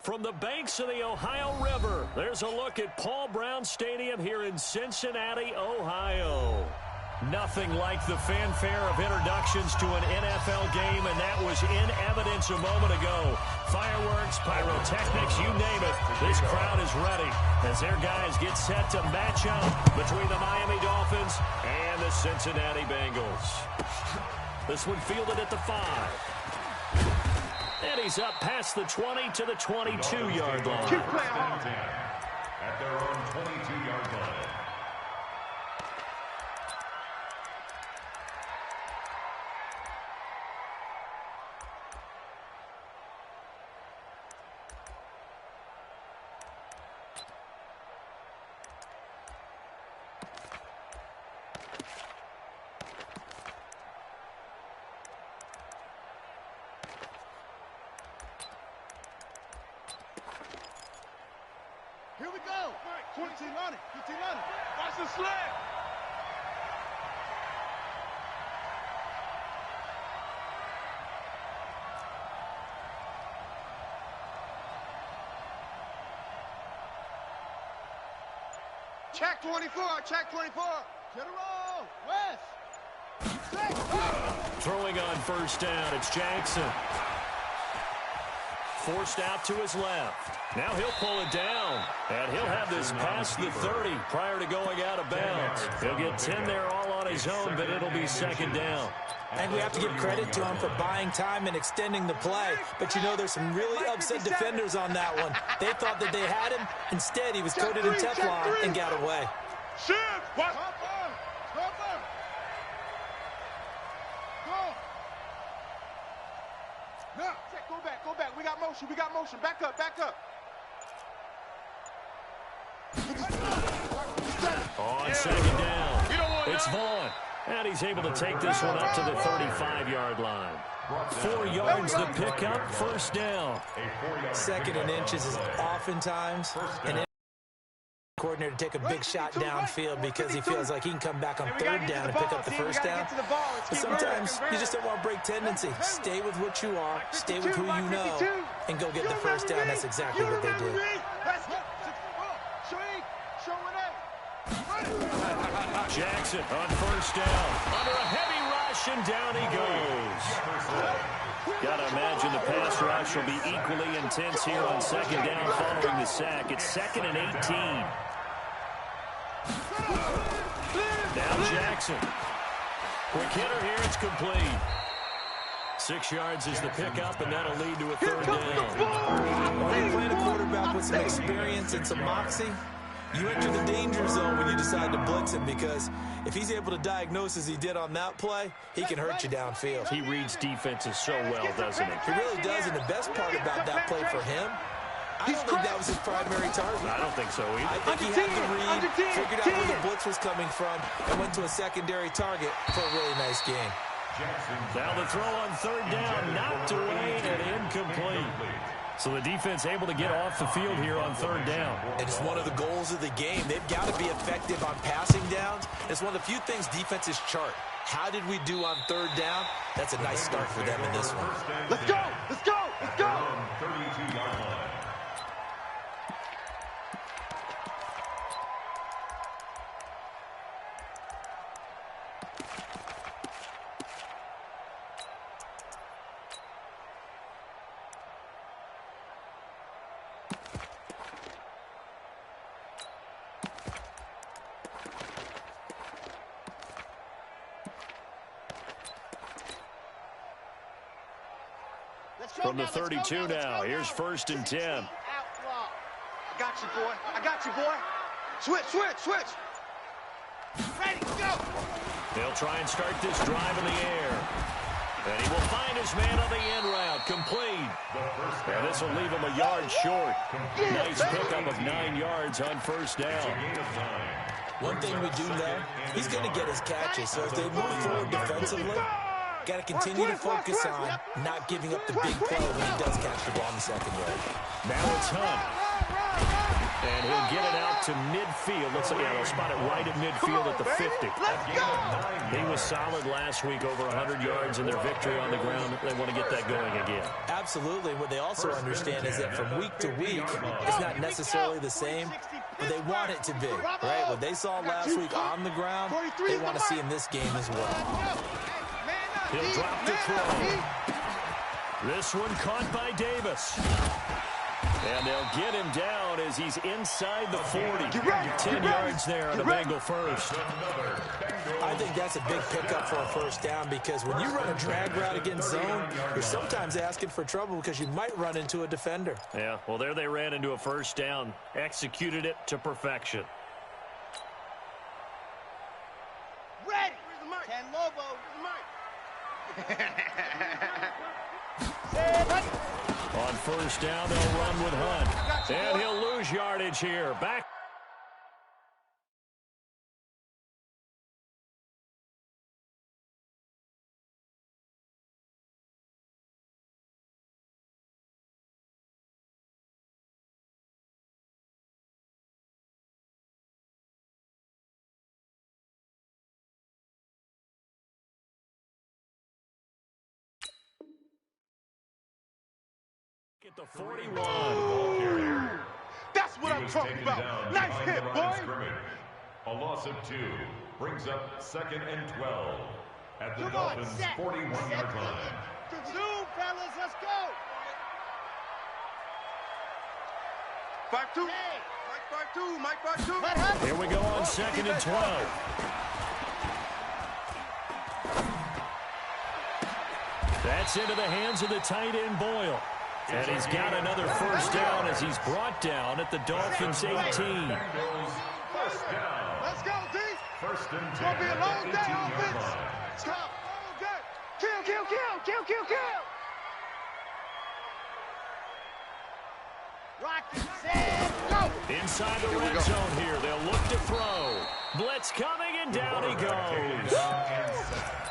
From the banks of the Ohio River, there's a look at Paul Brown Stadium here in Cincinnati, Ohio. Nothing like the fanfare of introductions to an NFL game, and that was in evidence a moment ago. Fireworks, pyrotechnics, you name it, this crowd is ready as their guys get set to match up between the Miami Dolphins and the Cincinnati Bengals. This one fielded at the 5. And he's up past the 20 to the 22-yard line. At their own 22-yard line. Here we go. 14 on it. 15 on it. Watch the slant. Check 24. Check 24. Get a roll. West. Throwing on first down, it's Jackson. Forced out to his left. Now he'll pull it down, and he'll have this past the 30 prior to going out of bounds. He'll get 10 there all on his own, but it'll be second down. And we have to give credit to him for buying time and extending the play. But, you know, there's some really upset defenders on that one. They thought that they had him. Instead, he was coated in Teflon and got away. Shift. What? Now, go back. We got motion. Back up. On second down, it's Vaughn. And he's able to take this one up to the 35-yard line. 4 yards the pickup, first down. Second and inches is oftentimes an coordinator to take a big shot downfield because he feels like he can come back on third down and pick up the first down. But sometimes you just don't want to break tendency. Stay with what you are, stay with who you know, and go get the first down. That's exactly what they did. Jackson on first down. Under a heavy rush, and down he goes. Got to imagine the pass rush will be equally intense here on second down following the sack. It's 2nd and 18. Now Jackson. Quick hitter here, it's complete. 6 yards is the pickup, and that'll lead to a third down. When you're playing a quarterback with some experience and some moxie, you enter the danger zone when you decide to blitz him, because if he's able to diagnose as he did on that play, he can hurt you downfield. He reads defenses so well, doesn't he? He really does, and the best part about that play for him, I don't think that was his primary target. I don't think so either. I think he had the read, figured out where the blitz was coming from, and went to a secondary target for a really nice game. Now the throw on third down, knocked away and incomplete. So the defense able to get off the field here on third down. It's one of the goals of the game. They've got to be effective on passing downs. It's one of the few things defenses chart. How did we do on third down? That's a nice start for them in this one. Let's go! 32-yard line. From the 32 now, here's 1st and 10. I got you, boy. Switch. Ready, go. They'll try and start this drive in the air. And he will find his man on the end route, complete. And this will leave him a yard short. Nice pickup of 9 yards on first down. One thing we do know, he's going to get his catches. So if they move forward defensively, got to continue to focus on not giving up the big play when he does catch the ball in the secondary. Now it's Hunt. And he'll get it out to midfield. Looks like they'll spot it right at midfield at the 50. Let's go! He was solid last week, over 100 yards in their victory on the ground. They want to get that going again. Absolutely. What they also understand is that from week to week, it's not necessarily the same, but they want it to be, right? What they saw last week on the ground, they want to see in this game as well. He'll drop the throw. This one caught by Davis. And they'll get him down as he's inside the 40. 10 yards there on a Bengal first. I think that's a big pickup for a first down, because when you run a drag route against zone, you're sometimes asking for trouble because you might run into a defender. Yeah, well, there they ran into a first down. Executed it to perfection. Ready. Ken Lobo. On first down, they'll run with Hunt. And he'll lose yardage here. Back. At the 41. That's what I'm talking about. Nice hit, boy. A loss of 2 brings up 2nd and 12 at the Dolphins' 41-yard line. 2, fellas, let's go. 5-2. Mike 5-2. Here we go on 2nd and 12. That's into the hands of the tight end, Boyle. And he's got another first down as he's brought down at the Dolphins' 18. Let's go, D. First and 10. It's gonna be a long day, offense. Stop. Long day. Kill. Rocky said, go. Inside the red zone here. They'll look to throw. Blitz coming, and down he goes.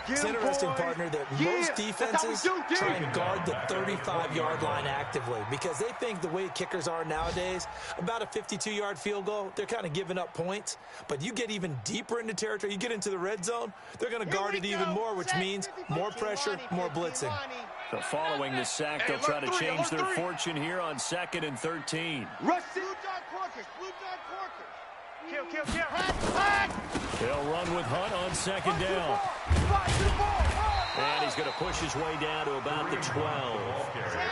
It's interesting, partner, that most defenses try and guard the 35-yard line actively, because they think the way kickers are nowadays, about a 52-yard field goal, they're kind of giving up points. But you get even deeper into territory, you get into the red zone, they're going to guard it even more, which means more pressure, more blitzing. So following the sack, they'll try to change their fortune here on 2nd and 13. Rush Blue John Corkers. Kill. They'll run with Hunt on 2nd down. And he's going to push his way down to about the 12.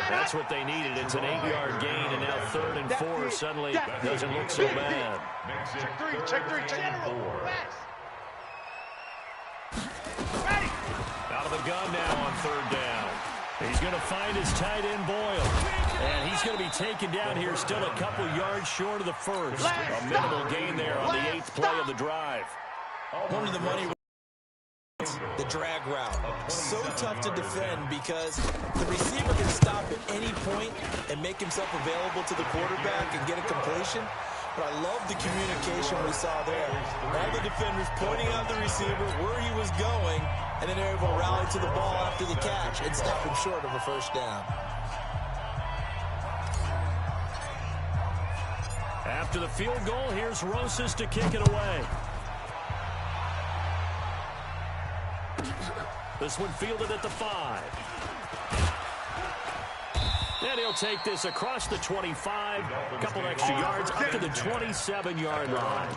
That's what they needed. It's an 8-yard gain, and now 3rd and 4 suddenly doesn't look so bad. Check 3. Out of the gun now on 3rd down. He's going to find his tight end, Boyle. And he's going to be taken down here, still a couple yards short of the first. A minimal gain there on the 8th play of the drive. One of the money, the drag route. So tough to defend because the receiver can stop at any point and make himself available to the quarterback and get a completion. But I love the communication we saw there. All the defenders pointing out the receiver where he was going, and then they're able to rally to the ball after the catch and stop him short of a first down. After the field goal, here's Rosas to kick it away. This one fielded at the 5. And he'll take this across the 25, a couple extra yards, up to the 27-yard line.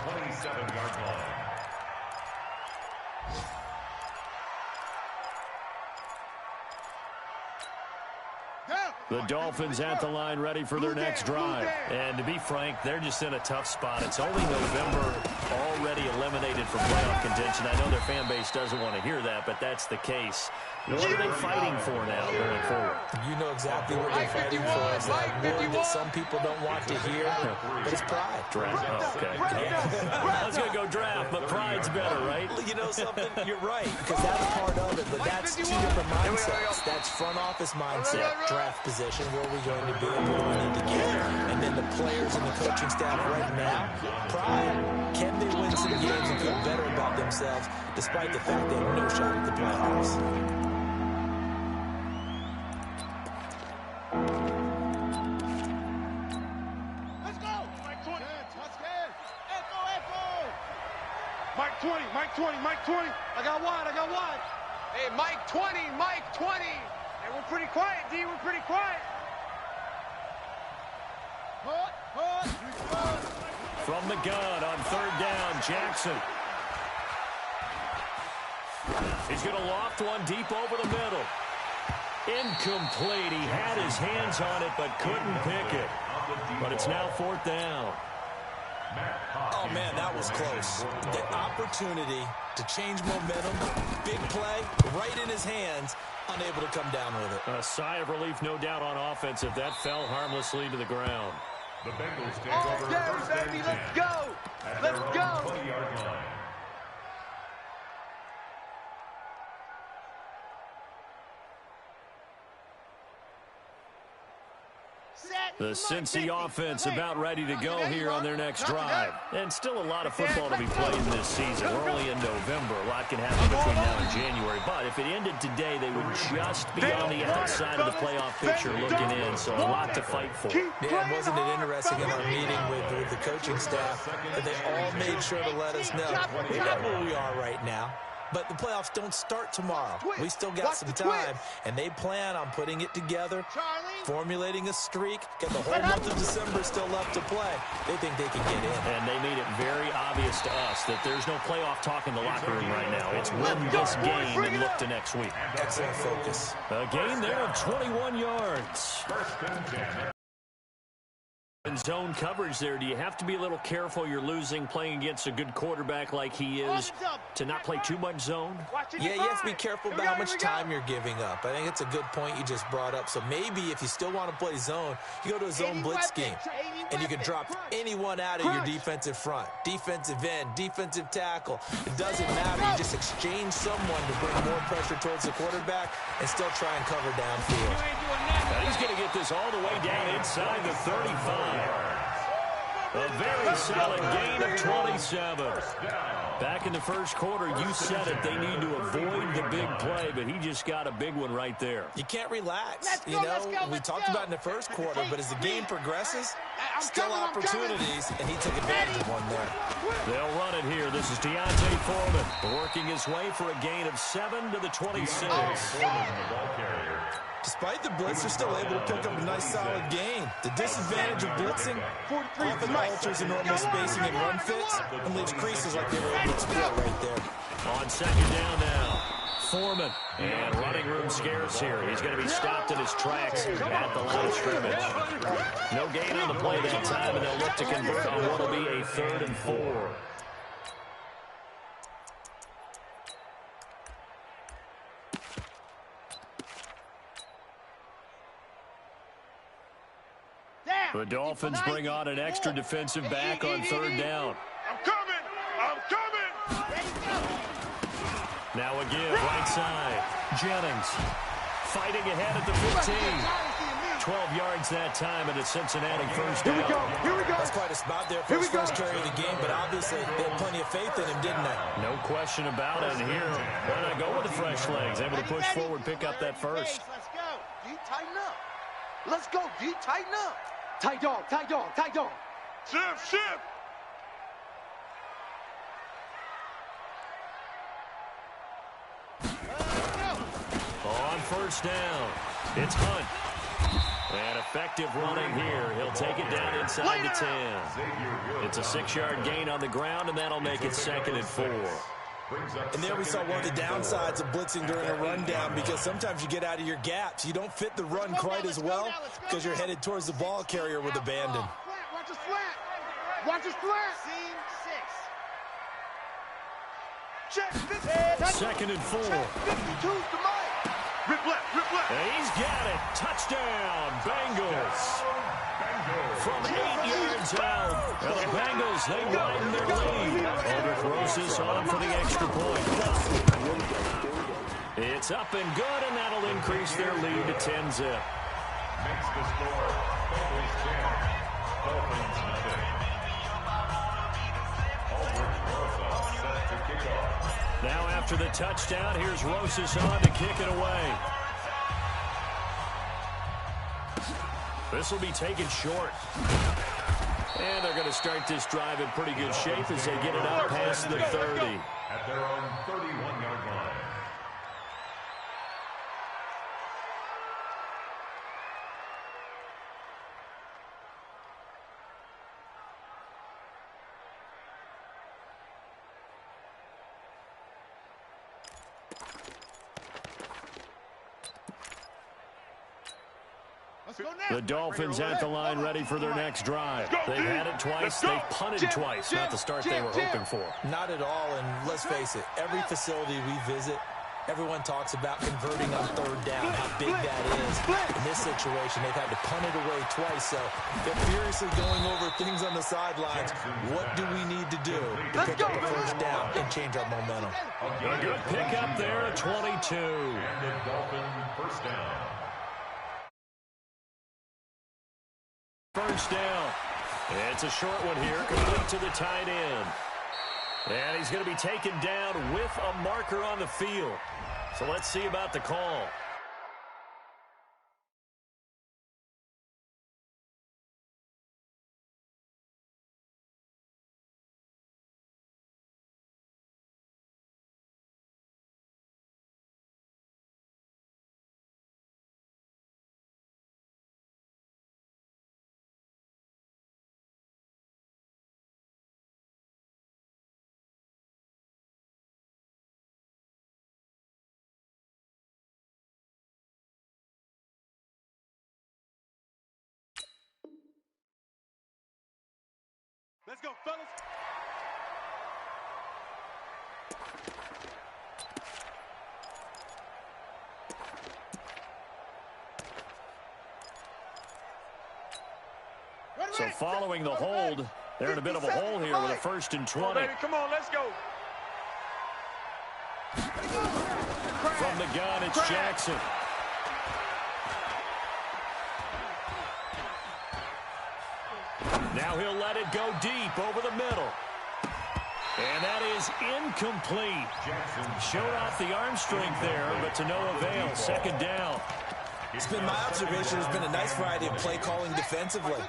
The Dolphins at the line ready for their next drive. And to be frank, they're just in a tough spot. It's only November, already eliminated from playoff contention. I know their fan base doesn't want to hear that, but that's the case. What are they fighting for now going forward? You know exactly what they're fighting for. It's that word that some people don't want to hear, but it's pride. Draft. Oh, okay. I was going to go draft, but pride's better, right? You know something? You're right, because that's part of it, but that's 2 different mindsets. That's front office mindset, draft position, where we're going to be and where we need to get. And then the players and the coaching staff right now, pride. Can they win some games and feel better about themselves, despite the fact they have no shot at the playoffs? Let's go. 20, Mike 20, Mike 20. I got wide. Hey, Mike 20, Mike 20. Hey, we're pretty quiet, D. We're pretty quiet. From the gun on third down, Jackson. He's going to loft one deep over the middle. Incomplete. He had his hands on it but couldn't pick it. But it's now fourth down. Oh, man, that was close. The opportunity to change momentum, big play, right in his hands, unable to come down with it. A sigh of relief, no doubt, on offense if that fell harmlessly to the ground. The Bengals take over first and 10. Let's go. Let's go. 20-yard line. The Cincy offense about ready to go here on their next drive. And still a lot of football to be played in this season. We're only in November. A lot can happen between now and January. But if it ended today, they would just be on the outside of the playoff picture looking in. So a lot to fight for. Yeah, and wasn't it interesting in our meeting with the coaching staff that they all made sure to let us know we know where we are right now. But the playoffs don't start tomorrow. We still got some time, and they plan on putting it together, formulating a streak, got the whole month of December still left to play. They think they can get in. And they made it very obvious to us that there's no playoff talk in the locker room right now. It's win this game and look to next week. Excellent focus. A gain there of 21 yards. In zone coverage there, do you have to be a little careful? You're losing playing against a good quarterback like he is to not play too much zone? Yeah, you have to be careful about how much time you're giving up. I think it's a good point you just brought up. So maybe if you still want to play zone, you go to a zone blitz scheme, and you can drop anyone out of your defensive front, defensive end, defensive tackle. It doesn't matter. You just exchange someone to bring more pressure towards the quarterback and still try and cover downfield. And he's going to get this all the way down inside the 35. A very solid gain of 27. Back in the first quarter, you said it, they need to avoid the big play, but he just got a big one right there. You can't relax. We talked about in the first quarter, but as the game progresses, still opportunities, and he took advantage of one there. They'll run it here. This is Deontay Foreman working his way for a gain of 7 to the 26. Despite the blitz, they're still able to pick up a nice solid gain. The disadvantage of blitzing often alters the normal spacing and run fits and leaves creases like they were able to exploit right there. On second down now, Foreman. And running room scarce here. He's going to be stopped in his tracks at the line of scrimmage. No gain on the play that time, and they'll look to convert on what will be a 3rd and 4. The Dolphins bring on an extra defensive back on 3rd down. I'm coming! Now a give, right side. Jennings fighting ahead at the 15. 12 yards that time, and it's Cincinnati first down. Here we go. That's quite a spot there for his first carry of the game, but obviously they had plenty of faith in him, didn't they? No question about it. And here, why not go with the fresh legs? Able to push forward, pick up that first. Let's go. D, tighten up. Let's go, D, tighten up. Tight dog. Shift. On first down, it's Hunt. And effective running here. He'll take it down inside the 10. It's a 6-yard gain on the ground, and that'll make it 2nd and 4. And there we saw one of the downsides of blitzing during a rundown, because sometimes you get out of your gaps. You don't fit the run quite as well because you're headed towards the ball carrier with abandon. Watch his flat. Seam 6. Check. 2nd and 4. 52's the mic. Rip left. And he's got it. Touchdown, Bengals. From 8 yards out. And the Bengals, they widen their lead. Aldrich Rosas on for the extra point. It's up and good, and that'll increase their lead to 10-zip. Makes the score Bengals 10, Dolphins nothing. Aldrich Rosas set to kick off. Now after the touchdown, here's Rosas on to kick it away. This will be taken short. And they're going to start this drive in pretty good shape as they get it up past the 30. The Dolphins at the line ready for their next drive. They've had it twice. They've punted twice. Not the start they were hoping for. Not at all, and let's face it, every facility we visit, everyone talks about converting on third down, how big that is. In this situation, they've had to punt it away twice, so they're furiously going over things on the sidelines. What do we need to do to pick up a first down and change our momentum? A good pick up there at 22. And the Dolphin first down. First down. It's a short one here, complete to the tight end. And he's going to be taken down with a marker on the field. So let's see about the call. Let's go, fellas. So following the hold, they're in a bit of a hole here with a 1st and 20. Come on, baby. Come on, let's go. From the gun, it's Jackson. Now he'll let it go deep over the middle. And that is incomplete. Showed off the arm strength there, but to no avail. 2nd down. It's been my observation. There's been a nice variety of play calling defensively.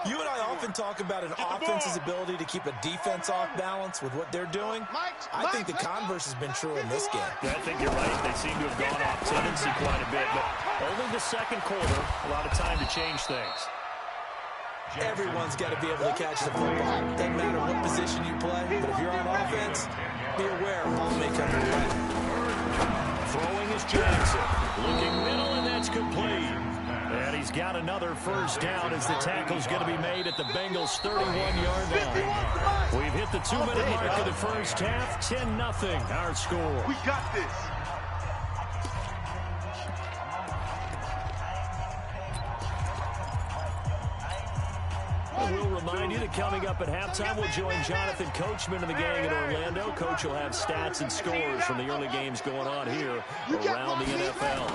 You and I often talk about an offense's ability to keep a defense off balance with what they're doing. I think the converse has been true in this game. Yeah, I think you're right. They seem to have gone off tendency quite a bit, but only the 2nd quarter. A lot of time to change things. Everyone's got to be able to catch the football. Doesn't matter what position you play, but if you're on offense, be aware a ball may come your way. Throwing is Jackson. Looking middle, and that's complete. And he's got another first down as the tackle's going to be made at the Bengals' 31-yard line. We've hit the 2-minute mark of the first half. 10-0 our score. We got this. We'll remind you that coming up at halftime, we'll join Jonathan Coachman and the gang in Orlando. Coach will have stats and scores from the early games going on here around the NFL.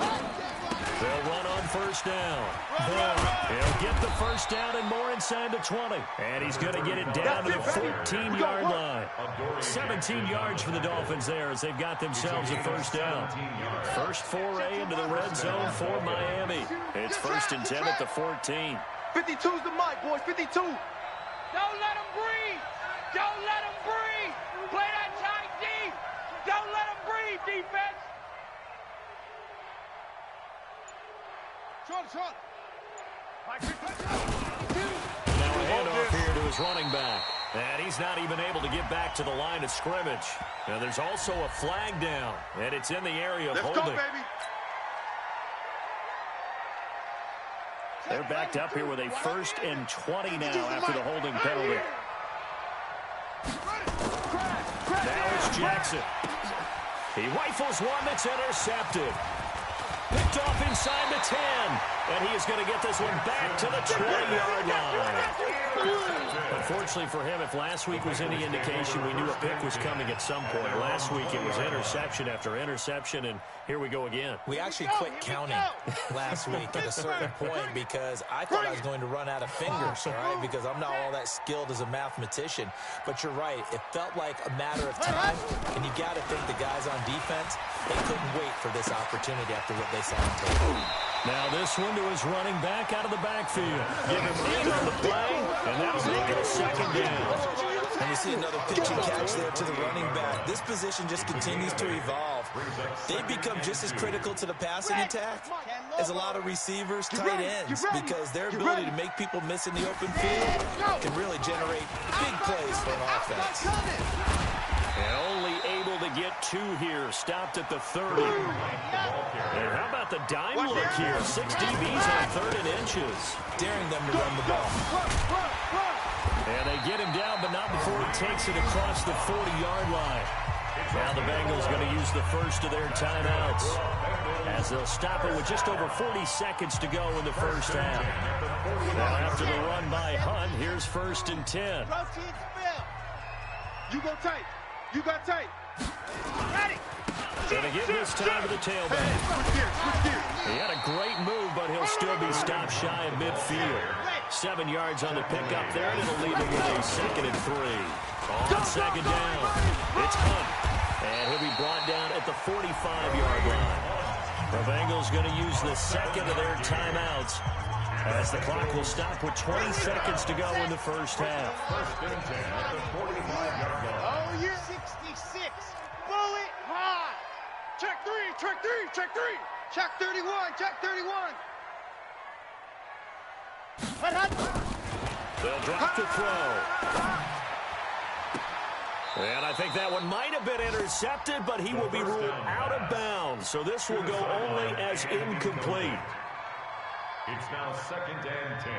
They'll run on first down. He'll get the first down and more inside the 20. And he's going to get it down to the 14-yard line. 17 yards for the Dolphins there as they've got themselves a first down. First foray into the red zone for Miami. It's 1st and 10 at the 14. 52's the mic, boys. 52. Don't let him breathe. Don't let him breathe. Play that tight deep. Don't let him breathe, defense. Short. Now a handoff here to his running back. And he's not even able to get back to the line of scrimmage. Now there's also a flag down, and it's in the area of holding. Let's go, baby. They're backed up here with a 1st and 20 now after the holding penalty. Now it's Jackson. He rifles one that's intercepted. Picked off inside the 10. And he is going to get this one back to the 20-yard line. Unfortunately for him, if last week was any indication, we knew a pick was coming at some point. Last week it was interception after interception, and here we go again. We actually quit counting last week at a certain point because I thought I was going to run out of fingers, all right, because I'm not all that skilled as a mathematician. But you're right. It felt like a matter of time, and you got to think the guys on defense, they couldn't wait for this opportunity after what they saw on tape. Now this one to his running back out of the backfield. Give him 8 on the play, and that'll make it a 2nd down. And you see another pitch and catch there to the running back. This position just continues to evolve. They become just as critical to the passing attack as a lot of receivers, tight ends, because their ability to make people miss in the open field can really generate big plays for an offense. And only able to get up 2 here, stopped at the 30. And how about the dime look here? 6 DBs on 3rd and inches. Daring them to run the ball. And they get him down, but not before he takes it across the 40-yard line. Now the Bengals going to use the first of their timeouts, as they'll stop it with just over 40 seconds to go in the first half. Now after the run by Hunt, here's 1st and 10. You go tight. You got tight. Ready. Going to give this time to the tailback. He had a great move, but he'll still be stopped shy of midfield. 7 yards on the pickup there, and it'll leave him with a 2nd and 3. On 2nd down, it's Hunt. And he'll be brought down at the 45-yard line. The Bengals going to use the 2nd of their timeouts, as the clock will stop with 20 seconds to go in the first half. 1st and 10 at the 45-yard line. Oh, you're 66. Bullet high. Check 3, check 3, check 3. Check 31, check 31. They'll drop to throw. And I think that one might have been intercepted, but he will be ruled out of bounds. So this will go only as incomplete. It's now 2nd and 10.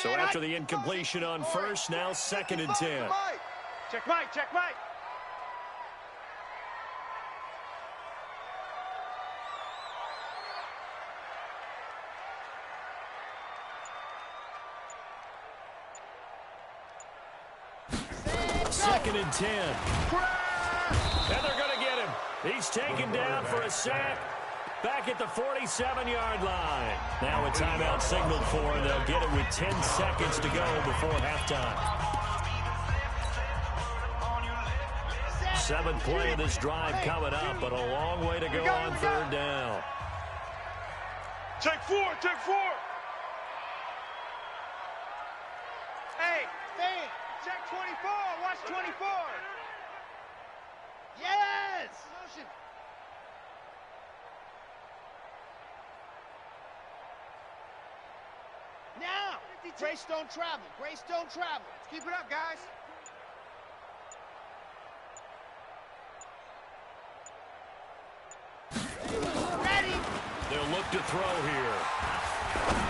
So after the incompletion on first, now 2nd and 10. Check Mike, check Mike. Second and 10. And they're going to get him. He's taken down for a sack. Back at the 47-yard line. Now a timeout signaled for, and they'll get it with 10 seconds to go before halftime. 7th play of this drive coming up, but a long way to go on 3rd down. Check 4, check 4. Hey, check 24, watch 24. Yes! Now! Grace don't travel. Grace don't travel. Let's keep it up, guys. Ready! They'll look to throw here.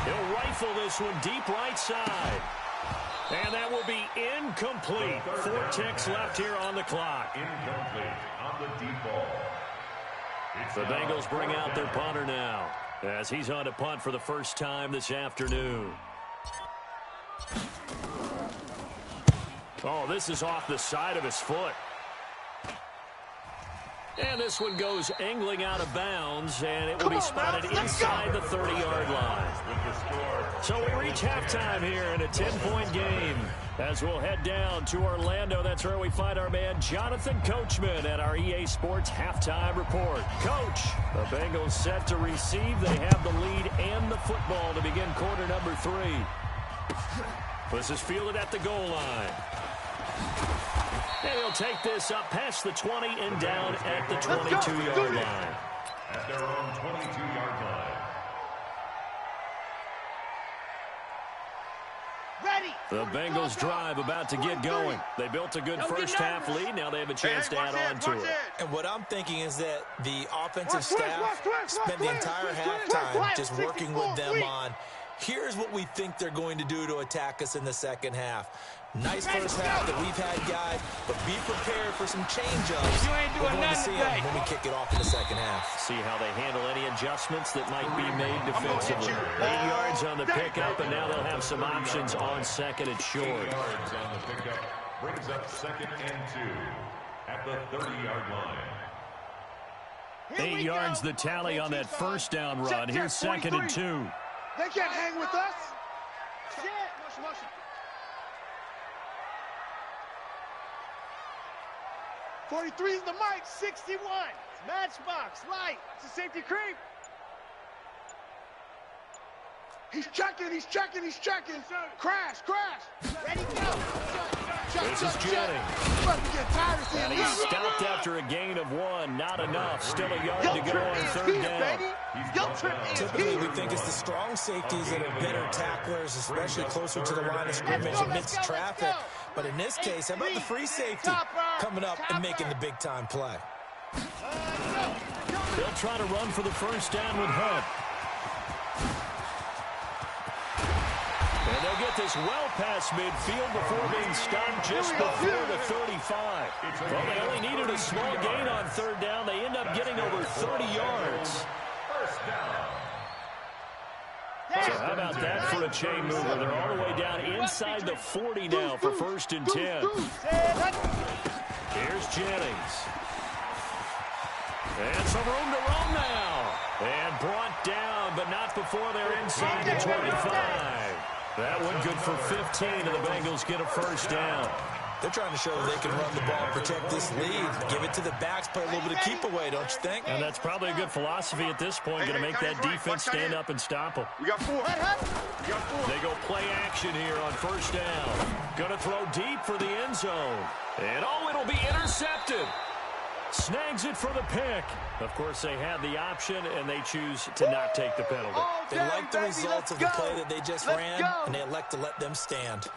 He'll rifle this one deep right side. And that will be incomplete. 4 ticks left here on the clock. Incomplete on the deep ball. The Bengals bring out their punter now, as he's on to punt for the first time this afternoon. Oh, this is off the side of his foot. And this one goes angling out of bounds, and it will be spotted inside the 30-yard line. So we reach halftime here in a 10-point game, as we'll head down to Orlando. That's where we find our man Jonathan Coachman at our EA Sports Halftime Report. Coach, the Bengals set to receive. They have the lead and the football to begin quarter number 3. This is fielded at the goal line. And he'll take this up past the 20 and down at the 22-yard line. At their own 22-yard line. Ready! The Bengals drive about to get going. They built a good first half lead. Now they have a chance to add on to it. And what I'm thinking is that the offensive staff spent the entire halftime just working with them on, here's what we think they're going to do to attack us in the second half. Nice first half that we've had, guys, but be prepared for some change-ups. We're going to see them when we kick it off in the second half. See how they handle any adjustments that might be made defensively. 8 yards on the pickup, and now they'll have some options on 2nd and short. 8 yards on the pickup brings up 2nd and 2 at the 30-yard line. 8 yards the tally on that first down run. Here's 2nd and 2. They can't hang with us. Motion. 43 is the mic, 61. Matchbox, light. It's a safety creep. He's checking. Crash. Ready, go. This is Jennings. And he's stopped after a gain of 1. Not enough. Still a yard to go on 3rd down. Typically, we think it's the strong safeties that are better tacklers, especially closer to the line of scrimmage amidst traffic. But in this case, how about the free safety coming up and making the big-time play? They'll try to run for the 1st down with Hunt. And they'll get this well past midfield before being stopped just before the 35. Well, they only needed a small gain on 3rd down. They end up getting over 30 yards. So how about that for a chain mover? They're all the way down inside the 40 now for 1st and 10. Here's Jennings. And some room to roam now. And brought down, but not before they're inside the 25. That one good for 15, and the Bengals get a 1st down. They're trying to show that they can run the ball, protect this lead, give it to the backs, play a little bit of keep away, don't you think? And that's probably a good philosophy at this point, going to make that defense stand up and stop them. We got 4. They go play action here on 1st down. Going to throw deep for the end zone. And oh, it'll be intercepted. Snags it for the pick. Of course, they had the option, and they choose to not take the penalty. They like the results of the play that they just ran, and they elect to let them stand.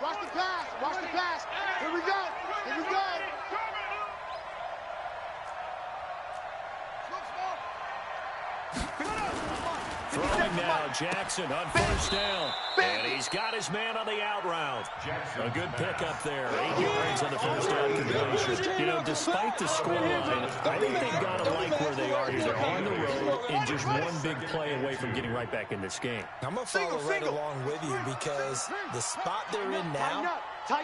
Watch the pass. Watch the pass. Here we go. Here we go. Throwing now, Jackson on 1st down. And he's got his man on the out route. A good pickup there. 8 yards on the 1st down completion. You know, despite the scoreline, I think they've got to like where they are here. They're on the road and just one big play away from getting right back in this game. I'm going to follow right along with you because the spot they're in now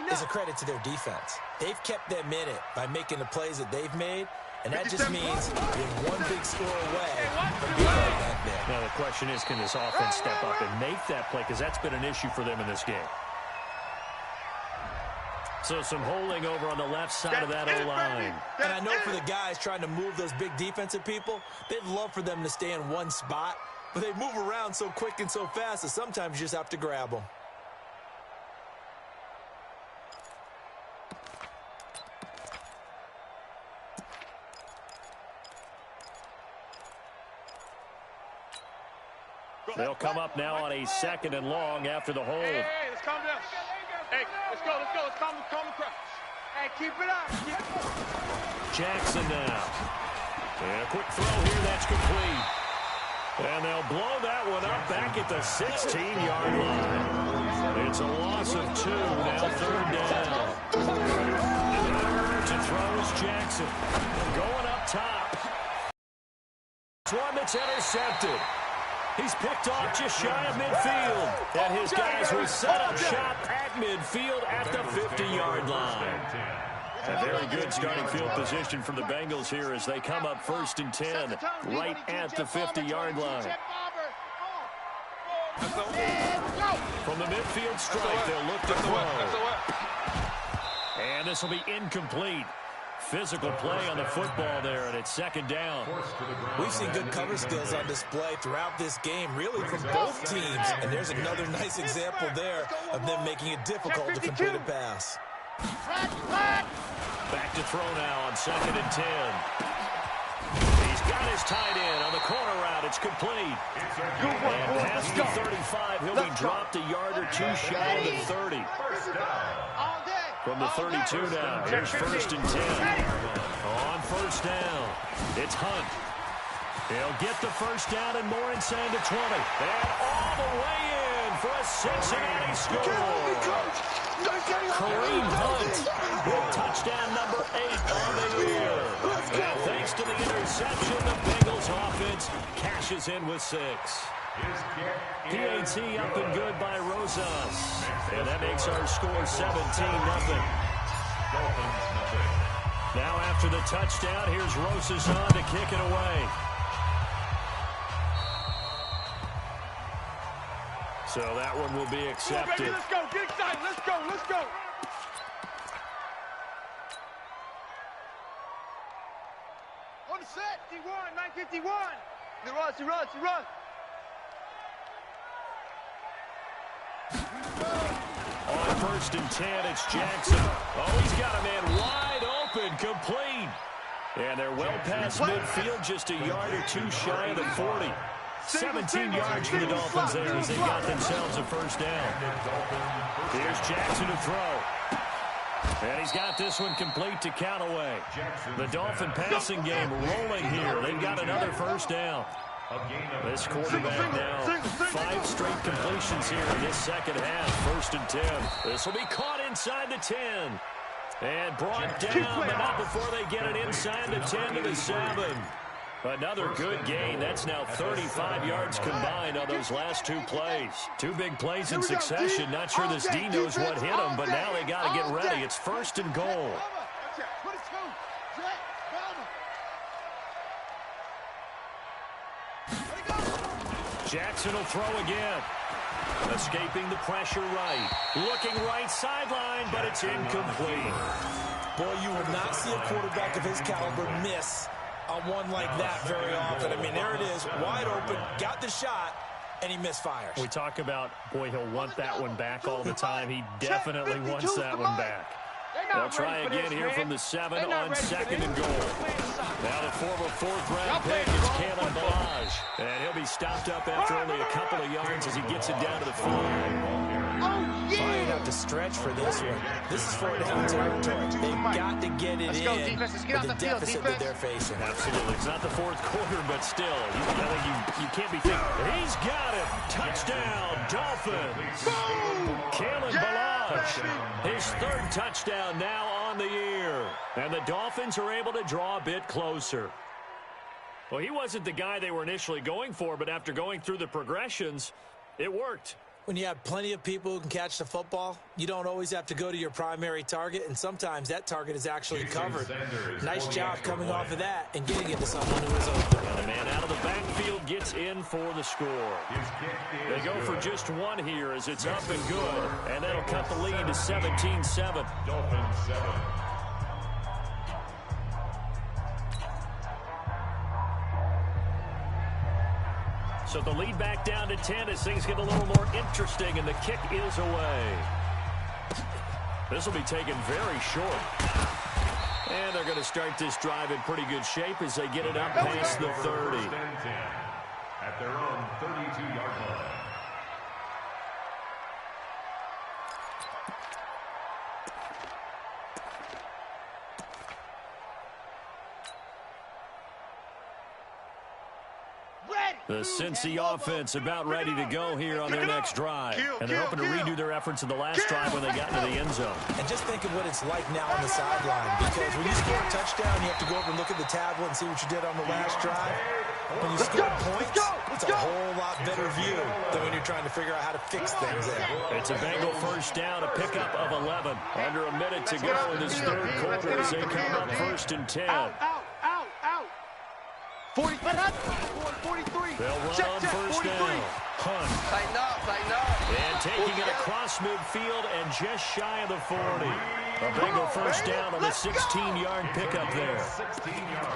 is a credit to their defense. They've kept them in it by making the plays that they've made. And that just means you're one big score away from being right back there. Now, the question is, can this offense step up and make that play? Because that's been an issue for them in this game. So some holding over on the left side of that O-line. And I know for the guys trying to move those big defensive people, they'd love for them to stay in one spot. But they move around so quick and so fast that sometimes you just have to grab them. They'll come up now on a 2nd and long after the hold. Hey, let's calm down. Hey, let's go. Let's calm the crowd. Hey, keep it up. Jackson now. And a quick throw here, that's complete. And they'll blow that one up back at the 16-yard line. It's a loss of 2, now 3rd down. To throw is Jackson. Going up top. It's one that's intercepted. He's picked off just shy of midfield. And his guys will set up shop at midfield at the 50-yard line. A very good starting field position for the Bengals here as they come up 1st and 10 right at the 50-yard line. From the midfield strike, they'll look to throw. And this will be incomplete. Physical play on the football there, and it's 2nd down. We've seen good cover skills on display throughout this game, really from both teams. And there's another nice example there of them making it difficult to complete a pass. Back to throw now on 2nd and 10. He's got his tight end on the corner route. It's complete. And past the 35, he'll be dropped a yard or 2 shy of the 30. From the 32 now, here's 1st and 10. On 1st down, it's Hunt. He'll get the 1st down and more inside the 20. And all the way in for a Cincinnati score. Kareem Hunt with touchdown number 8 on the year. And thanks to the interception, the Bengals offense cashes in with 6. PAT up and good by Rosas. And that makes our score 17-0. Now after the touchdown, here's Rosas on to kick it away. So that one will be accepted. Come on, baby, let's go. Get excited. Let's go. Let's go. On the set. 951. He runs. On 1st and 10, it's Jackson. Oh, he's got a man wide open, complete. And they're well past midfield, just a yard or two shy of the 40. 17 yards for the Dolphins there as they got themselves a first down. Here's Jackson to throw. And he's got this one complete to Callaway. The Dolphin passing game rolling here. They've got another first down. This quarterback now, 5 straight completions here in this second half. 1st and 10. This will be caught inside the 10. And brought down, but not before they get it inside the 10 to the 7. Another good gain. That's now 35 yards combined on those last 2 plays. 2 big plays in succession. Not sure this D knows what hit them, but now they got to get ready. It's 1st and goal. Jackson will throw again. Escaping the pressure right. Looking right sideline, but it's incomplete. Boy, you will not see a quarterback of his caliber miss on one like that very often. I mean, there it is, wide open, got the shot, and he misfires. We talk about, boy, he'll want that one back all the time. He definitely wants that one back. They'll try again here from the 7 on 2nd and goal. Now the former 4th-round pick is Kalen Balaj. And he'll be stopped up after only a couple of yards as he gets it down to the field. Trying have to stretch for this one. This is 4-down territory. They've got to get it in with the deficit that they're facing. Absolutely. It's not the 4th quarter, but still, you can't be thinking. He's got it. Touchdown, Dolphins. Kalen Balaj, his 3rd touchdown now on the year. And the Dolphins are able to draw a bit closer. Well, he wasn't the guy they were initially going for, but after going through the progressions, it worked. When you have plenty of people who can catch the football, you don't always have to go to your primary target, and sometimes that target is actually covered. Nice job coming off of that and getting it to someone who is open. And the man out of the backfield gets in for the score. They go for just 1 here as it's up and good, and that'll cut the lead to 17-7. Dolphins 7. So the lead back down to 10 as things get a little more interesting, and the kick is away. This will be taken very short. And they're going to start this drive in pretty good shape as they get it up past the 30. At their own 32-yard line. The Cincy offense about ready to go here on their next drive. And they're hoping to redo their efforts in the last drive when they got into the end zone. And just think of what it's like now on the sideline, because when you score a touchdown, you have to go over and look at the tablet and see what you did on the last drive. When you score points, it's a whole lot better view than when you're trying to figure out how to fix things there. It's a Bengal first down, a pickup of 11. Under a minute to go in this 3rd quarter as they come up 1st and 10. Out. 43. They'll run on 1st down. Hunt. Tighten up. And taking it across midfield and just shy of the 40. A Bengal first down on the 16-yard pickup there.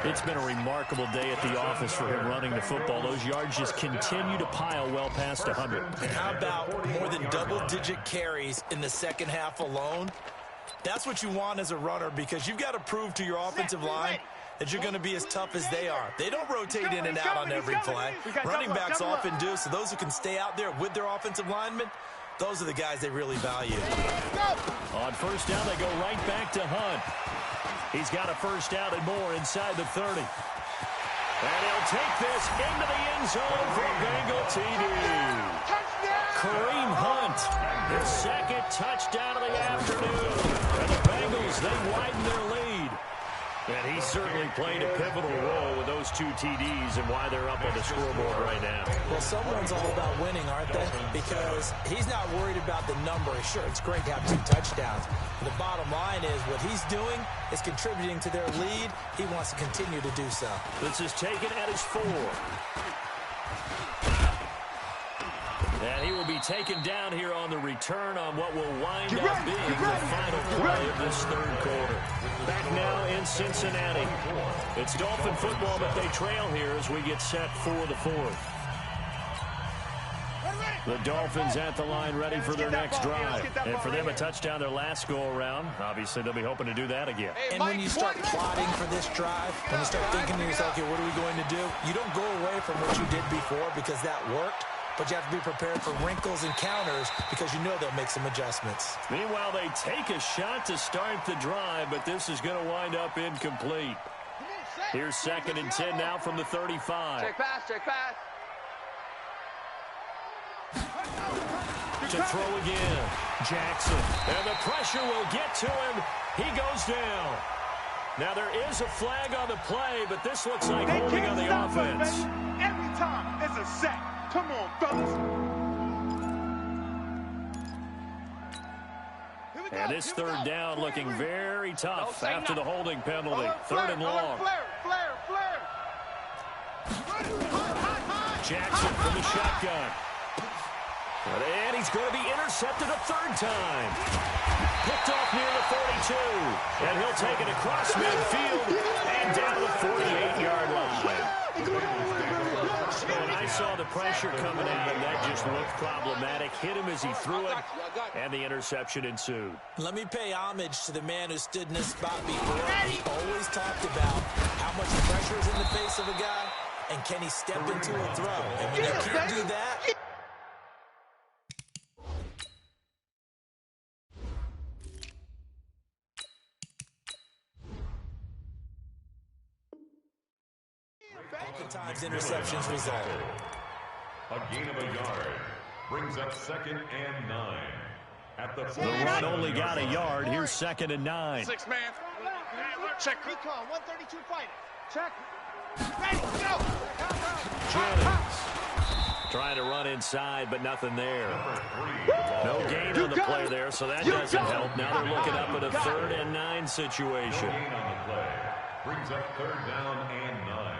It's been a remarkable day at the office for him running the football. Those yards just continue to pile well past 100. And how about more than double-digit carries in the second half alone? That's what you want as a runner, because you've got to prove to your offensive line that you're going to be as tough as they are. They don't rotate in and out on every play. Running backs often do, so those who can stay out there with their offensive linemen, those are the guys they really value. On 1st down, they go right back to Hunt. He's got a first down and more inside the 30. And he'll take this into the end zone for a Bengal TD. Kareem Hunt, his 2nd touchdown of the afternoon. And the Bengals, they widen their lead. And he certainly played a pivotal role with those 2 TDs and why they're up on the scoreboard right now. Well, someone's all about winning, aren't they? Because he's not worried about the number. Sure, it's great to have 2 touchdowns. But the bottom line is what he's doing is contributing to their lead. He wants to continue to do so. This is taken at his 4. And he will be taken down here on the return on what will wind up being the final play of this 3rd quarter. Back now in against Cincinnati. It's Dolphin football, but they trail here as we get set for the fourth. The Dolphins at the line ready for their next drive. And for them, a touchdown their last go-around. Obviously, they'll be hoping to do that again. And when you start plotting for this drive, when you start thinking to yourself, okay, what are we going to do? You don't go away from what you did before because that worked. But you have to be prepared for wrinkles and counters because you know they'll make some adjustments. Meanwhile, they take a shot to start the drive, but this is going to wind up incomplete. Here's 2nd and 10 now from the 35. Check pass, check pass. To throw again. Jackson. And the pressure will get to him. He goes down. Now, there is a flag on the play, but this looks like holding on the offense. Every time it's a sack. Come on, fellas. And this 3rd down looking very tough after the holding penalty. 3rd and long. Flare. Jackson from the shotgun. And he's going to be intercepted a 3rd time. Picked off near the 42. And he'll take it across midfield and down the 48-yard line. When I saw the pressure coming at him, that just looked problematic. Hit him as he threw it, and the interception ensued. Let me pay homage to the man who stood in this spot before. He always talked about how much pressure is in the face of a guy, and can he step into a throw. And when you can't do that... Oftentimes interceptions result. A gain of a yard brings up 2nd and 9. At the run only got a yard. Here's 2nd and 9. 6 man. Check. Recon, 132 fighter. Check. Ready, go. Jennings trying to run inside, but nothing there. No gain on the play there, so that doesn't help. Now they're looking up at a 3rd and 9 situation. No gain on the play brings up 3rd down and 9.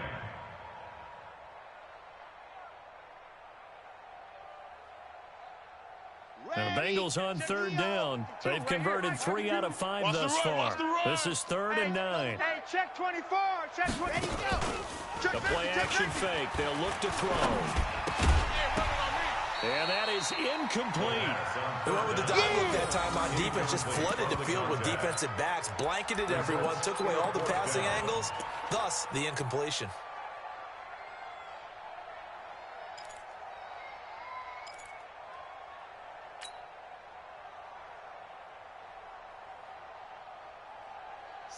And the Bengals on 3rd down. They've converted 3 out of 5 thus far. This is 3rd and 9. Hey, check 24. Check 24. The play action fake. They'll look to throw. And that is incomplete. They went with the dive look that time on defense. Just flooded the field with defensive backs. Blanketed everyone. Took away all the passing angles. Thus, the incompletion.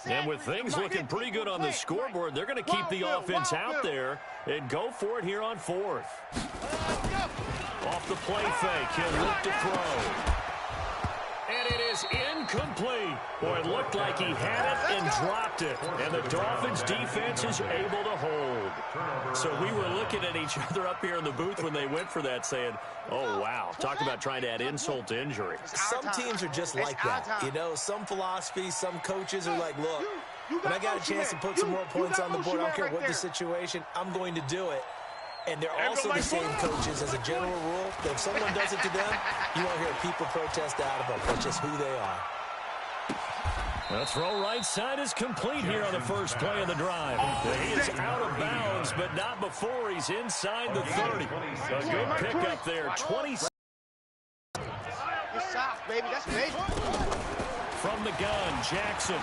And with things looking pretty good on the scoreboard, they're going to keep the offense out there and go for it here on 4th. Off the play fake, he'll look to throw. And it is incomplete. Boy, it looked like he had it and dropped it. And the Dolphins defense is able to hold. So we were looking at each other up here in the booth when they went for that saying, oh, wow. Talk about trying to add insult to injury. Some teams are just like that. You know, some philosophies, some coaches are like, look, when I got a chance to put some more points on the board, I don't care what the situation, I'm going to do it. And they're also the same coaches as a general rule. That if someone does it to them, you won't hear people protest out about it. That's just who they are. The throw right side is complete here on the first play of the drive. He is out of bounds, but not before he's inside the 30. A good pickup there. 20. Good stop, baby. That's big. From the gun, Jackson.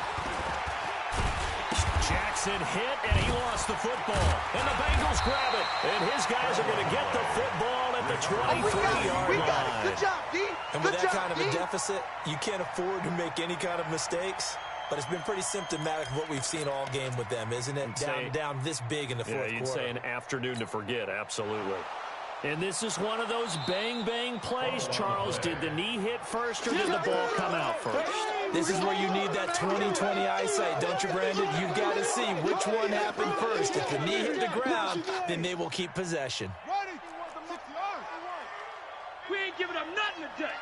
Jackson hit, and he lost the football. And the Bengals grab it. And his guys are going to get the football at the 23-yard line. Good job, D. And with that kind of a deficit, you can't afford to make any kind of mistakes. But it's been pretty symptomatic of what we've seen all game with them, isn't it? Down this big in the fourth quarter. You'd say an afternoon to forget, absolutely. And this is one of those bang-bang plays, Charles. Did the knee hit first or did the ball come out first? This is where you need that 20/20 eyesight, don't you, Brandon? You've got to see which one happened first. If the knee hit the ground, then they will keep possession. We ain't giving up nothing today.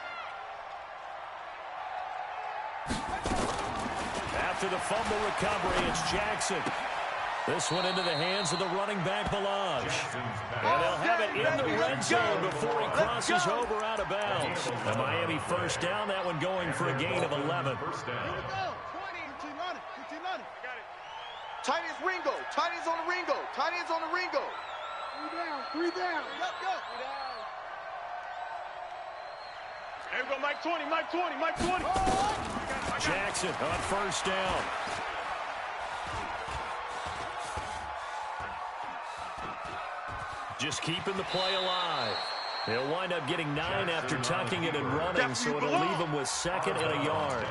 After the fumble recovery, it's Jackson. This one into the hands of the running back, Balaj. And they'll have it in the red zone before he crosses over out of bounds. The Miami first down, that one going for a gain of 11. Tight ends Ringo. Tight ends on the Ringo. Tight ends on the Ringo. 3 down. Go. There we go, Mike 20, Mike 20, Mike 20. Jackson on first down. Just keeping the play alive. They'll wind up getting 9 after tucking it and running, so it'll leave them with 2nd and a yard.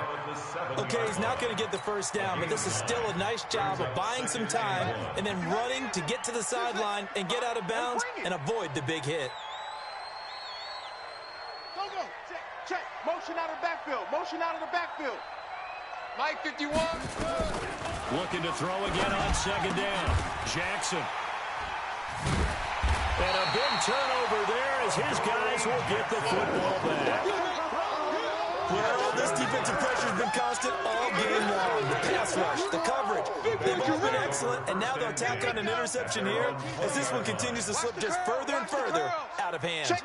Okay, he's not going to get the first down, but this is still a nice job of buying some time and then running to get to the sideline and get out of bounds and avoid the big hit. Go. Check. Motion out of the backfield. Mike 51. Looking to throw again on 2nd down. Jackson. And a big turnover there as his guys will get the football back. Well, this defensive pressure has been constant all game long. The pass rush, the coverage, they've all been excellent, and now they'll tack on an interception here as this one continues to slip just further and further out of hand.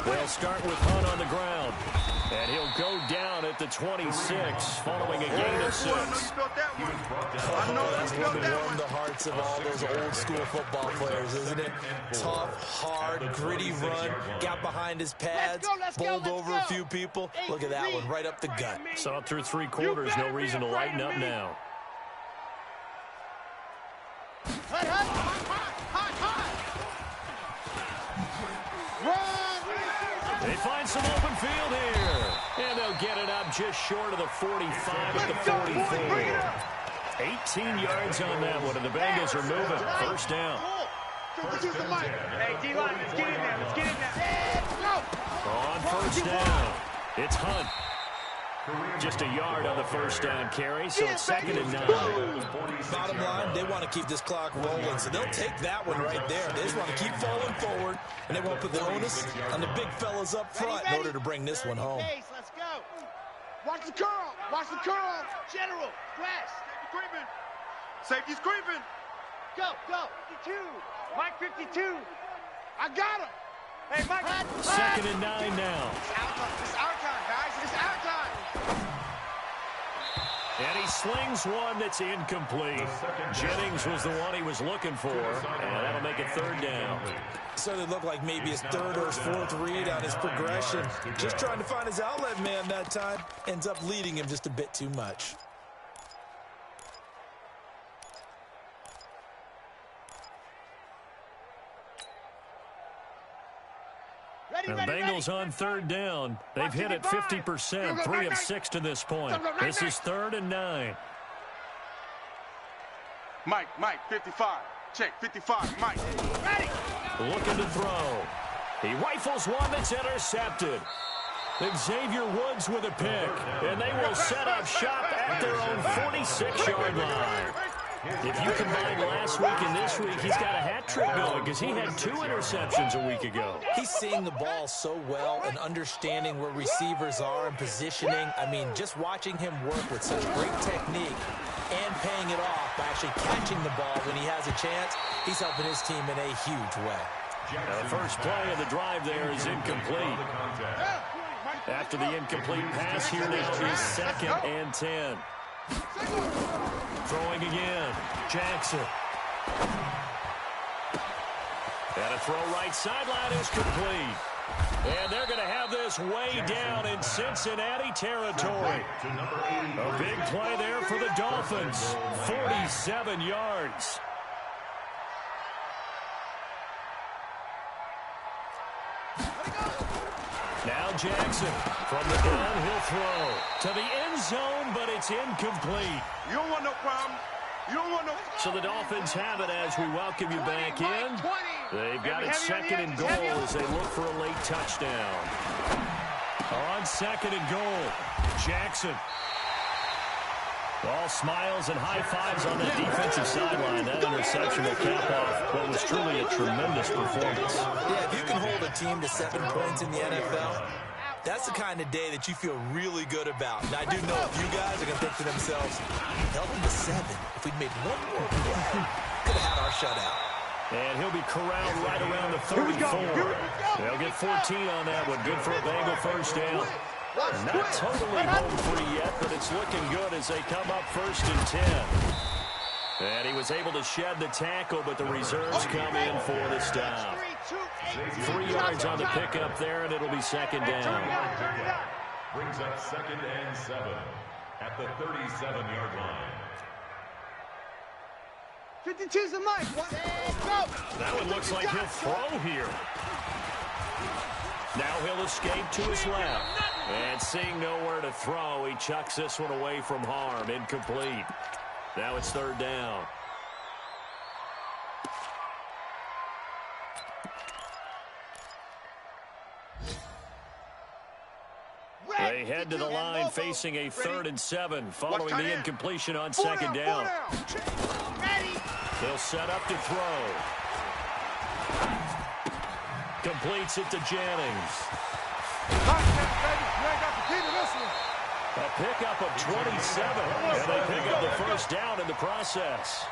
They'll start with Hunt on the ground. And he'll go down at the 26 following a gain of 6. That's going to warm the hearts of all those old school football players, isn't it? Tough, hard, gritty run, got behind his pads, bowled over a few people. Look at that one, right up the gut. Saw it through 3 quarters, no reason to lighten up now. They find some open field here. And they'll get it up just short of the 45 at the 44. 18 yards on that one, and the Bengals are moving. First down. Hey, D-line, let's get in there. On first down, it's Hunt. Just a yard on the first down carry, so it's 2nd and 9. Bottom line, they want to keep this clock rolling, so they'll take that one right there. They just want to keep falling forward, and they won't put the onus on the big fellas up front in order to bring this one home. Let's go. Watch the curl. General, press. Safety's creeping. Go. 52. Mike 52. I got him. Hey, Mike. 2nd and 9 now. It's our time, guys. It's our time. And he slings one that's incomplete. Jennings was the one he was looking for, and that'll make it 3rd down. So it looked like maybe his 3rd or his 4th read on his progression. Just trying to find his outlet man that time. Ends up leading him just a bit too much. And the Bengals on 3rd down. They've hit it 50%, 3 of 6 to this point. This is 3rd and 9. Mike, 55. Check, 55, Mike. Ready. Looking to throw. He rifles one that's intercepted. Xavier Woods with a pick. And they will set up shop at their own 46-yard line. If you combine last week and this week, he's got a hat trick going because he had 2 interceptions a week ago. He's seeing the ball so well and understanding where receivers are and positioning. I mean, just watching him work with such great technique and paying it off by actually catching the ball when he has a chance, he's helping his team in a huge way. Now, the first play of the drive there is incomplete. After the incomplete pass, here now is 2nd and 10. Throwing again. Jackson. And a throw right sideline is complete. And they're going to have this way down in Cincinnati territory. A big play there for the Dolphins. 47 yards. Now Jackson from the gun, he'll throw to the end zone, but it's incomplete. You don't want no problem. You don't want no. So the Dolphins have it as we welcome you back in. They've got it 2nd and goal as they look for a late touchdown. On 2nd and goal, Jackson. All smiles and high fives on that defensive sideline. That interception will cap off what was truly a tremendous performance. Yeah, if you can hold a team to 7 points in the NFL, that's the kind of day that you feel really good about. And I do know a few guys are going to think to themselves, held them to 7. If we'd made one more play, could have had our shutout. And he'll be corralled right around the 34. They'll get 14 on that one. Good for a Bengal first down. Not totally home free yet, but it's looking good as they come up 1st and 10. And he was able to shed the tackle, but the reserves come in for the stop. 3 yards on the pickup there, and it'll be 2nd down. Brings up 2nd and 7 at the 37-yard line. 52's the mic. Go. That one looks like he'll throw here. Now he'll escape to his left. And seeing nowhere to throw, he chucks this one away from harm. Incomplete. Now it's 3rd down. They head to the line facing a 3rd and 7 following the incompletion on 2nd down. They'll set up to throw. Completes it to Jennings. A pickup of 27, and they pick up the 1st down in the process.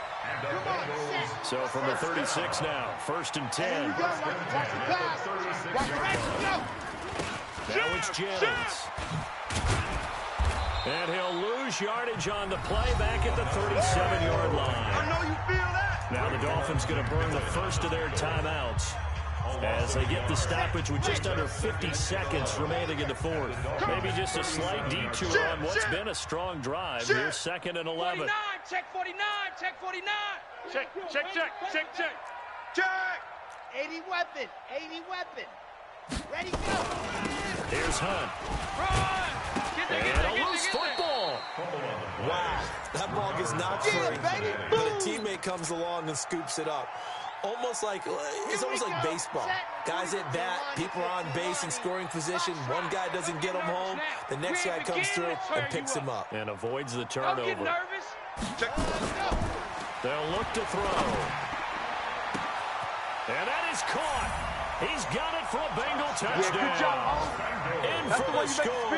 So from the 36 now, 1st and 10. Now it's Jennings. And he'll lose yardage on the play back at the 37-yard line. I know you feel that. Now the Dolphins going to burn the first of their timeouts as they get the stoppage with just under 50 seconds remaining in the 4th. Maybe just a slight detour on what's been a strong drive. Here's 2nd and 11. 49, check 49, check 49. Check. Check. 80 weapon. Ready, go. Here's Hunt. Run. And a loose football. Wow, that ball gets knocked free, but a teammate comes along and scoops it up. It's almost like baseball. Guys at bat, people are on base in scoring position. One guy doesn't get him home. The next guy comes through and picks him up. And avoids the Don't get turnover. nervous. They'll look to throw. And that is caught. He's got it for a Bengal touchdown. In for the score.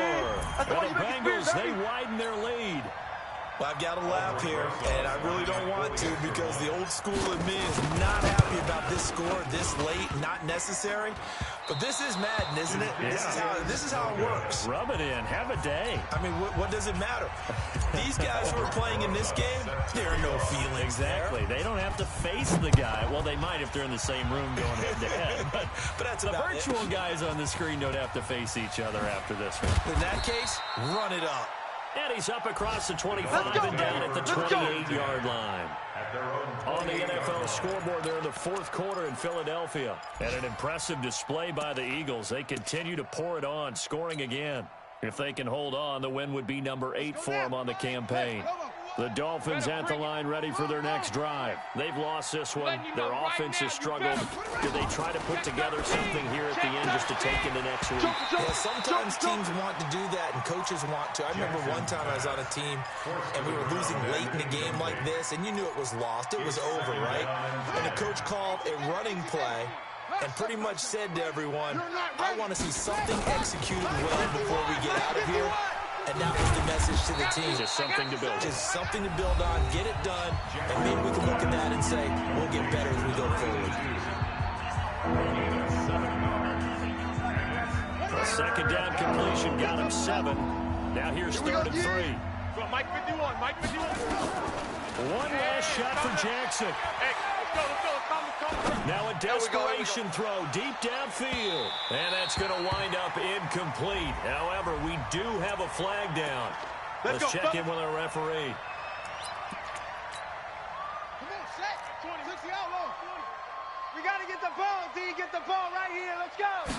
And the Bengals, they widen their lead. Well, I've got to laugh here, and I really don't want to because the old school in me is not happy about this score this late, not necessary. But this is Madden, isn't it? Yeah. This is how it works. Rub it in. Have a day. I mean, what does it matter? These guys who are playing in this game, there are no feelings Exactly. there. They don't have to face the guy. Well, they might if they're in the same room going head-to-head. But that's the about virtual it. guys on the screen don't have to face each other after this one. In that case, run it up. And he's up across the 25 and down at the 28-yard line. On the NFL scoreboard, they're in the 4th quarter in Philadelphia. And an impressive display by the Eagles. They continue to pour it on, scoring again. If they can hold on, the win would be number 8 for them on the campaign. The Dolphins at the line ready for their next drive. They've lost this one. Their offense has struggled. Do they try to put together something here at the end just to take into next week? Yeah, sometimes teams want to do that and coaches want to. I remember one time I was on a team and we were losing late in a game like this and you knew it was lost. It was over, right? And the coach called a running play and pretty much said to everyone, I want to see something executed well before we get out of here. And that was the message to the team. Just something to build. Just something to build on, get it done, and maybe we can look at that and say, we'll get better as we go forward. A 2nd down completion got him 7. Now here's 3rd and 3. Mike 51, Mike 51. One last shot for Jackson. Hey, let's go. Now a desperation throw deep downfield. And that's going to wind up incomplete. However, we do have a flag down. Let's check in with our referee. Come on, set. 60 out low. We got to get the ball, D. Get the ball right here. Let's go.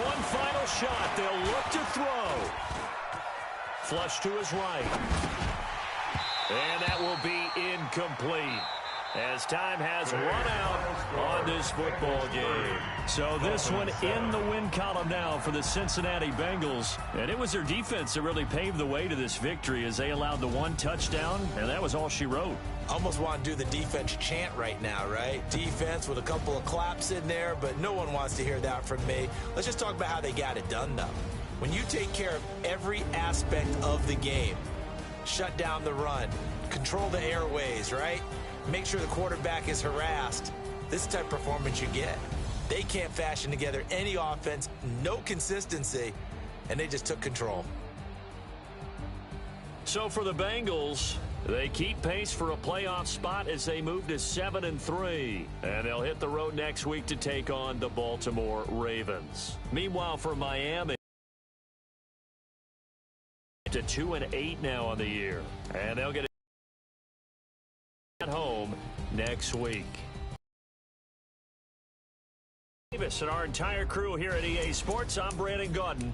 One final shot. They'll look to throw. Flush to his right. And that will be incomplete, as time has run out on this football game. So this one in the win column now for the Cincinnati Bengals. And it was their defense that really paved the way to this victory as they allowed the 1 touchdown, and that was all she wrote. I almost want to do the defense chant right now, right? Defense with a couple of claps in there, but no one wants to hear that from me. Let's just talk about how they got it done, though. When you take care of every aspect of the game, shut down the run, control the airways, right? Make sure the quarterback is harassed. This is the type of performance you get. They can't fashion together any offense, no consistency. and they just took control. So for the Bengals, they keep pace for a playoff spot as they move to 7-3. And they'll hit the road next week to take on the Baltimore Ravens. Meanwhile, for Miami, to 2-8 now on the year. And they'll get it at home next week. Davis and our entire crew here at EA Sports, I'm Brandon Gaudin.